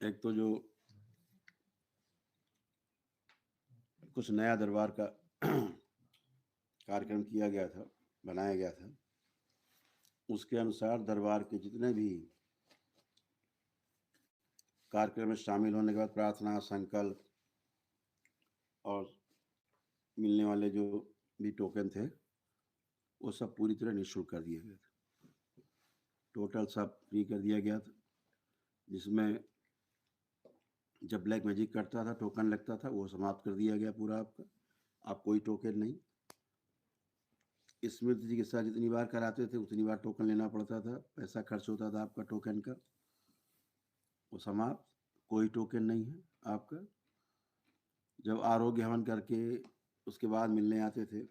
एक तो जो कुछ नया दरबार का कार्यक्रम किया गया था, बनाया गया था, उसके अनुसार दरबार के जितने भी कार्यक्रम में शामिल होने के बाद प्रार्थना, संकल्प और मिलने वाले जो भी टोकन थे वो सब पूरी तरह निःशुल्क कर दिए गए थे। टोटल सब फ्री कर दिया गया था, जिसमें जब ब्लैक मैजिक करता था टोकन लगता था वो समाप्त कर दिया गया पूरा आपका। आप कोई टोकन नहीं। स्मृति चिकित्सा जितनी बार कराते थे उतनी बार टोकन लेना पड़ता था, पैसा खर्च होता था आपका टोकन का, वो समाप्त। कोई टोकन नहीं है आपका। जब आरोग्य हवन करके उसके बाद मिलने आते थे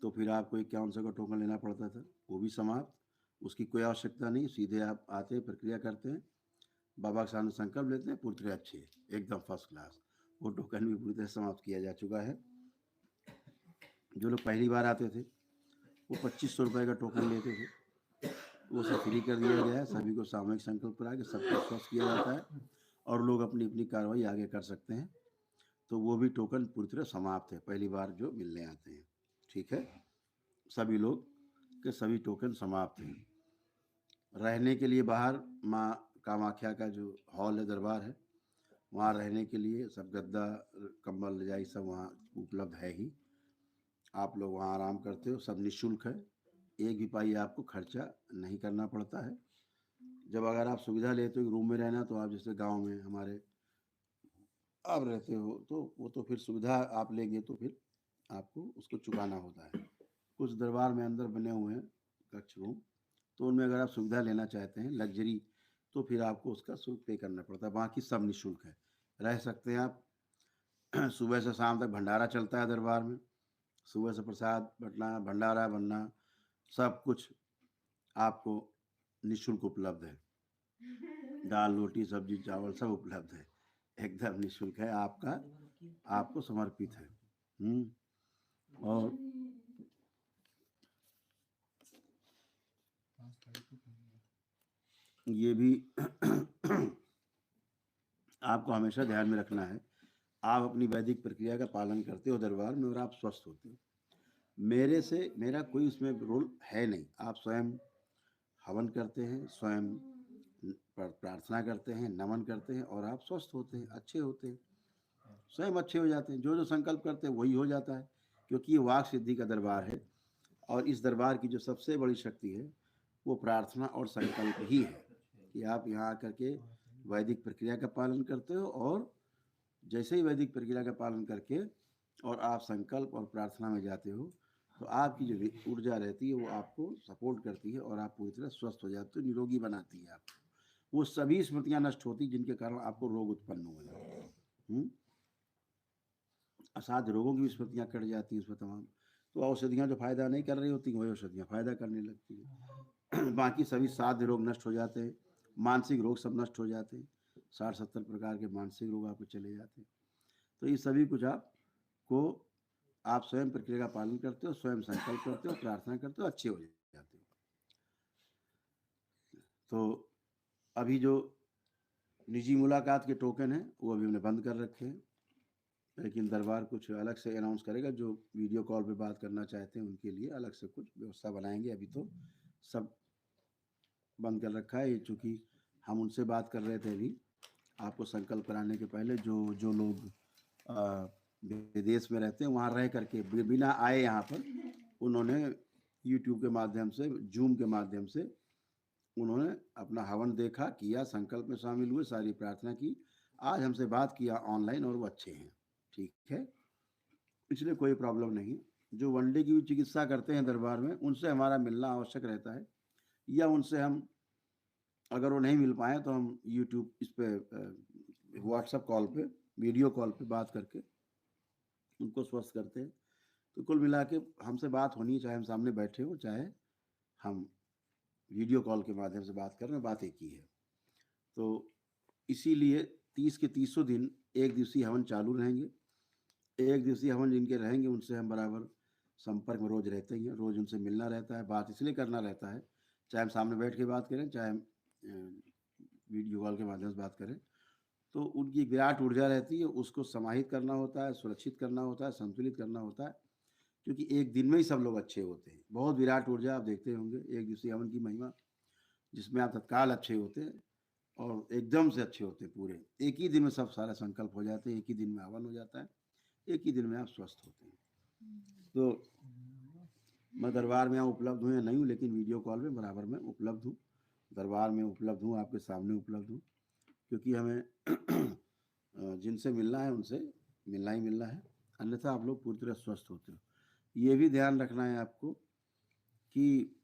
तो फिर आपको 5100 का टोकन लेना पड़ता था, वो भी समाप्त। उसकी कोई आवश्यकता नहीं, सीधे आप आते हैं, प्रक्रिया करते हैं, बाबा के सामने संकल्प लेते हैं, पूरी तरह अच्छे एकदम फर्स्ट क्लास। वो टोकन भी पूरी तरह समाप्त किया जा चुका है। जो लोग पहली बार आते थे वो 2500 रुपये का टोकन लेते थे, वो सब फ्री कर दिया गया है। सभी को सामूहिक संकल्प करा के सबको स्वस्थ किया जाता है और लोग अपनी अपनी कार्रवाई आगे कर सकते हैं। तो वो भी टोकन पूरी तरह समाप्त है पहली बार जो मिलने आते हैं। ठीक है, सभी लोग के सभी टोकन समाप्त हैं। रहने के लिए बाहर माँ कामाख्या का जो हॉल है, दरबार है, वहाँ रहने के लिए सब गद्दा, कंबल, रजाई सब वहाँ उपलब्ध है ही। आप लोग वहाँ आराम करते हो, सब निःशुल्क है। एक भी पाई आपको खर्चा नहीं करना पड़ता है। जब अगर आप सुविधा लेते हो रूम में रहना, तो आप जैसे गांव में हमारे आप रहते हो तो वो तो फिर सुविधा आप लेंगे तो फिर आपको उसको चुकाना होता है। कुछ दरबार में अंदर बने हुए हैं कक्ष रूम, तो उनमें अगर आप सुविधा लेना चाहते हैं लग्जरी, तो फिर आपको उसका शुल्क पे करना पड़ता है। बाकी सब निःशुल्क है, रह सकते हैं आप। सुबह से शाम तक भंडारा चलता है दरबार में। सुबह से प्रसाद बटना, भंडारा बनना, सब कुछ आपको निःशुल्क उपलब्ध है। दाल, रोटी, सब्जी, चावल सब उपलब्ध है, एकदम निःशुल्क है, आपका आपको समर्पित है। और ये भी आपको हमेशा ध्यान में रखना है, आप अपनी वैदिक प्रक्रिया का पालन करते हो दरबार में और आप स्वस्थ होते हो। मेरा कोई उसमें रोल है नहीं। आप स्वयं हवन करते हैं, स्वयं प्रार्थना करते हैं, नमन करते हैं और आप स्वस्थ होते हैं, अच्छे होते हैं, स्वयं अच्छे हो जाते हैं। जो जो संकल्प करते हैं वही हो जाता है, क्योंकि ये वाक सिद्धि का दरबार है। और इस दरबार की जो सबसे बड़ी शक्ति है वो प्रार्थना और संकल्प ही है, कि आप यहाँ आकर के वैदिक प्रक्रिया का पालन करते हो, और जैसे ही वैदिक प्रक्रिया का पालन करके और आप संकल्प और प्रार्थना में जाते हो, तो आपकी जो ऊर्जा रहती है वो आपको सपोर्ट करती है और आप पूरी तरह स्वस्थ हो जाते हो, निरोगी बनाती है आपको। वो सभी स्मृतियाँ नष्ट होती जिनके कारण आपको रोग उत्पन्न हुए। असाध्य रोगों की भी स्मृतियाँ कट जाती हैं उसमें तमाम। तो औषधियाँ जो फायदा नहीं कर रही होती वही औषधियाँ फायदा करने लगती हैं। बाकी सभी साध्य रोग नष्ट हो जाते हैं, मानसिक रोग सब नष्ट हो जाते हैं। 60-70 प्रकार के मानसिक रोग आपको चले जाते हैं। तो ये सभी कुछ आपको, आप स्वयं प्रक्रिया का पालन करते हो, स्वयं संकल्प करते हो, प्रार्थना करते हो, अच्छे हो जाते हो। तो अभी जो निजी मुलाकात के टोकन हैं वो अभी हमने बंद कर रखे हैं, लेकिन दरबार कुछ अलग से अनाउंस करेगा। जो वीडियो कॉल पे बात करना चाहते हैं उनके लिए अलग से कुछ व्यवस्था बनाएंगे। अभी तो सब बंद कर रखा है। ये चूँकि हम उनसे बात कर रहे थे अभी आपको संकल्प कराने के पहले, जो लोग विदेश में रहते हैं वहाँ रह करके बिना आए यहाँ पर उन्होंने यूट्यूब के माध्यम से, जूम के माध्यम से उन्होंने अपना हवन देखा, किया, संकल्प में शामिल हुए, सारी प्रार्थना की, आज हमसे बात किया ऑनलाइन और वो अच्छे हैं, ठीक है, इसलिए कोई प्रॉब्लम नहीं। जो वनडे की चिकित्सा करते हैं दरबार में उनसे हमारा मिलना आवश्यक रहता है, या उनसे हम अगर वो नहीं मिल पाए तो हम यूट्यूब इस पे व्हाट्सएप कॉल पे, वीडियो कॉल पे बात करके उनको स्वस्थ करते हैं। तो कुल मिला के हमसे बात होनी, चाहे हम सामने बैठे हो चाहे हम वीडियो कॉल के माध्यम से बात कर रहे हैं, बात एक ही है। तो इसीलिए 30 के 30 दिन एक दिवसीय हवन चालू रहेंगे। एक दिवसीय हवन जिनके रहेंगे उनसे हम बराबर संपर्क में रोज रहते ही हैं, रोज उनसे मिलना रहता है, बात इसलिए करना रहता है, चाहे हम सामने बैठ के बात करें चाहे हम वीडियो कॉल के माध्यम से बात करें, तो उनकी एक विराट ऊर्जा रहती है, उसको समाहित करना होता है, सुरक्षित करना होता है, संतुलित करना होता है, क्योंकि एक दिन में ही सब लोग अच्छे होते हैं। बहुत विराट ऊर्जा आप देखते होंगे एक दिवसीय हवन की महिमा, जिसमें आप तत्काल अच्छे होते हैं और एकदम से अच्छे होते हैं पूरे। एक ही दिन में सब सारा संकल्प हो जाते हैं, एक ही दिन में हवन हो जाता है, एक ही दिन में आप स्वस्थ होते हैं। तो मैं दरबार में यहाँ उपलब्ध हूँ या नहीं हूँ, लेकिन वीडियो कॉल में बराबर में उपलब्ध हूँ, दरबार में उपलब्ध हूँ, आपके सामने उपलब्ध हूँ, क्योंकि हमें जिनसे मिलना है उनसे मिलना ही मिलना है, अन्यथा आप लोग पूरी तरह स्वस्थ होते हो। ये भी ध्यान रखना है आपको कि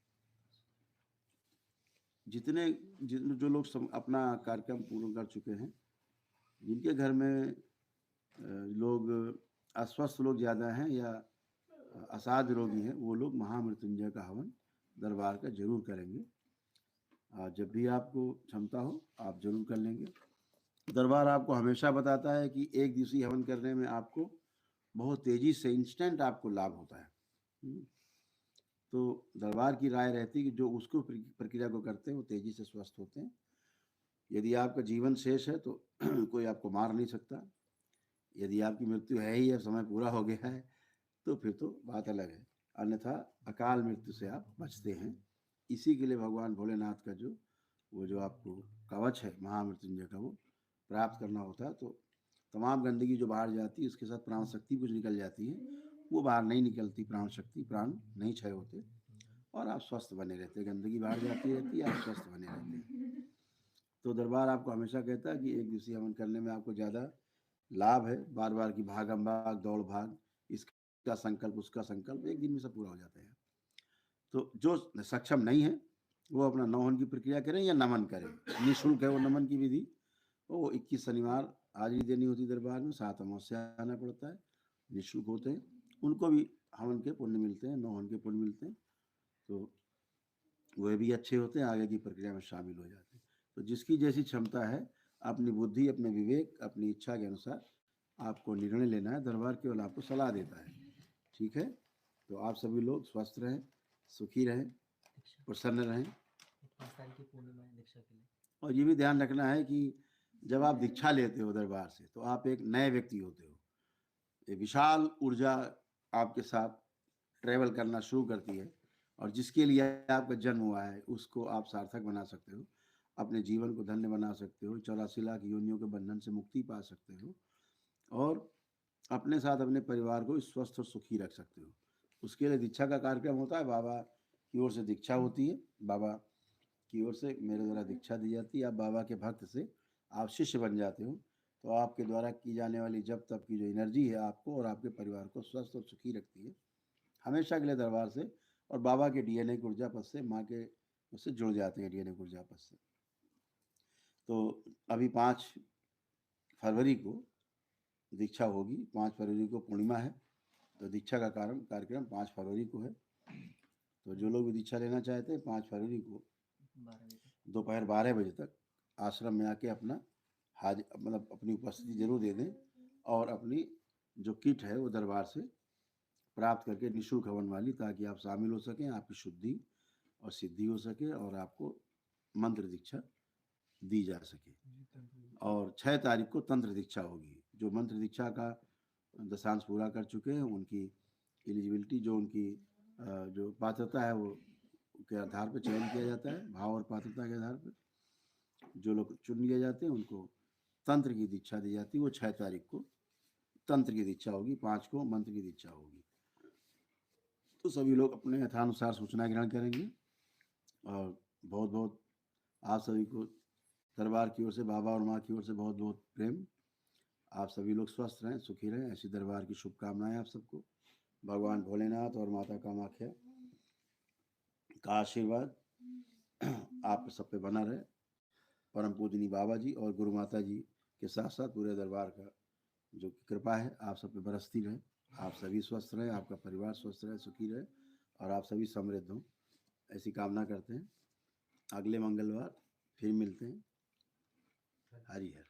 जो लोग अपना कार्यक्रम पूर्ण कर चुके हैं, जिनके घर में लोग अस्वस्थ लोग ज़्यादा हैं या असाध्य रोगी हैं, वो लोग महामृत्युंजय का हवन दरबार का जरूर करेंगे। जब भी आपको क्षमता हो आप जरूर कर लेंगे। दरबार आपको हमेशा बताता है कि एक दिवसीय हवन करने में आपको बहुत तेजी से इंस्टेंट आपको लाभ होता है। तो दरबार की राय रहती है कि जो उसको प्रक्रिया को करते हैं वो तेजी से स्वस्थ होते हैं। यदि आपका जीवन शेष है तो कोई आपको मार नहीं सकता। यदि आपकी मृत्यु है ही, अब समय पूरा हो गया है, तो फिर तो बात अलग है, अन्यथा अकाल मृत्यु से आप बचते हैं। इसी के लिए भगवान भोलेनाथ का जो आपको कवच है महामृत्युंजय का, वो प्राप्त करना होता है। तो तमाम गंदगी जो बाहर जाती है, उसके साथ प्राण शक्ति कुछ निकल जाती है, वो बाहर नहीं निकलती। प्राण शक्ति, प्राण नहीं क्षय होते और आप स्वस्थ बने रहते हैं। गंदगी बाहर जाती रहती है, आप स्वस्थ बने रहते हैं। तो दरबार आपको हमेशा कहता है कि एक दिवसीय हवन करने में आपको ज़्यादा लाभ है। बार बार की भागम भाग, दौड़ भाग, इसका संकल्प उसका संकल्प, एक दिन में सब पूरा हो जाता है। तो जो सक्षम नहीं है वो अपना नौहन की प्रक्रिया करें या नमन करें, निःशुल्क है वो नमन की विधि। वो 21 शनिवार हाजिरी देनी होती दरबार में, 7 अमावस्या आना पड़ता है, निःशुल्क होते हैं, उनको भी हवन के पुण्य मिलते हैं, नौहन के पुण्य मिलते हैं, तो वह भी अच्छे होते हैं, आगे की प्रक्रिया में शामिल हो जाते हैं। तो जिसकी जैसी क्षमता है, अपनी बुद्धि, अपने विवेक, अपनी इच्छा के अनुसार आपको निर्णय लेना है। दरबार केवल आपको सलाह देता है। ठीक है, तो आप सभी लोग स्वस्थ रहें, सुखी रहें, प्रसन्न रहें। और ये भी ध्यान रखना है कि जब आप दीक्षा लेते हो दरबार से, तो आप एक नए व्यक्ति होते हो। एक विशाल ऊर्जा आपके साथ ट्रेवल करना शुरू करती है, और जिसके लिए आपका जन्म हुआ है उसको आप सार्थक बना सकते हो, अपने जीवन को धन्य बना सकते हो, 84 लाख योनियों के बंधन से मुक्ति पा सकते हो, और अपने साथ अपने परिवार को स्वस्थ और सुखी रख सकते हो। उसके लिए दीक्षा का कार्यक्रम होता है, बाबा की ओर से दीक्षा होती है, बाबा की ओर से मेरे द्वारा दीक्षा दी जाती है। आप बाबा के भक्त से आप शिष्य बन जाते हो, तो आपके द्वारा की जाने वाली जब तब की जो एनर्जी है आपको और आपके परिवार को स्वस्थ और सुखी रखती है हमेशा के लिए दरबार से। और बाबा के डीएनए की ऊर्जा पद से, माँ के उससे जुड़ जाते हैं डीएनए की ऊर्जा पद से। तो अभी 5 फरवरी को दीक्षा होगी, 5 फरवरी को पूर्णिमा है, तो दीक्षा का कार्यक्रम 5 फरवरी को है। तो जो लोग भी दीक्षा लेना चाहते हैं 5 फरवरी को दोपहर 12 बजे तक आश्रम में आके अपना मतलब अपनी उपस्थिति जरूर दे दें, और अपनी जो किट है वो दरबार से प्राप्त करके निःशुल्क हवन वाली, ताकि आप शामिल हो सकें, आपकी शुद्धि और सिद्धि हो सके और आपको मंत्र दीक्षा दी जा सके। और 6 तारीख को तंत्र दीक्षा होगी। जो मंत्र दीक्षा का दशांश पूरा कर चुके हैं उनकी एलिजिबिलिटी, जो उनकी जो पात्रता है वो के आधार पर चयन किया जाता है, भाव और पात्रता के आधार पर जो लोग चुन लिए जाते हैं उनको तंत्र की दीक्षा दी जाती है। वो 6 तारीख को तंत्र की दीक्षा होगी, 5 को मंत्र की दीक्षा होगी। तो सभी लोग अपने यथानुसार सूचना ग्रहण करेंगे। और बहुत बहुत आप सभी को दरबार की ओर से, बाबा और माँ की ओर से बहुत बहुत प्रेम। आप सभी लोग स्वस्थ रहें, सुखी रहें, ऐसी दरबार की शुभकामनाएं आप सबको। भगवान भोलेनाथ और माता कामाख्या का आशीर्वाद आप सब पे बना रहे। परम पूजनी बाबा जी और गुरु माता जी के साथ साथ पूरे दरबार का जो कृपा है आप सब पे बरसती रहे। आप सभी स्वस्थ रहें, आपका परिवार स्वस्थ रहे, सुखी रहे, और आप सभी समृद्ध हों, ऐसी कामना करते हैं। अगले मंगलवार फिर मिलते हैं। हरि हर।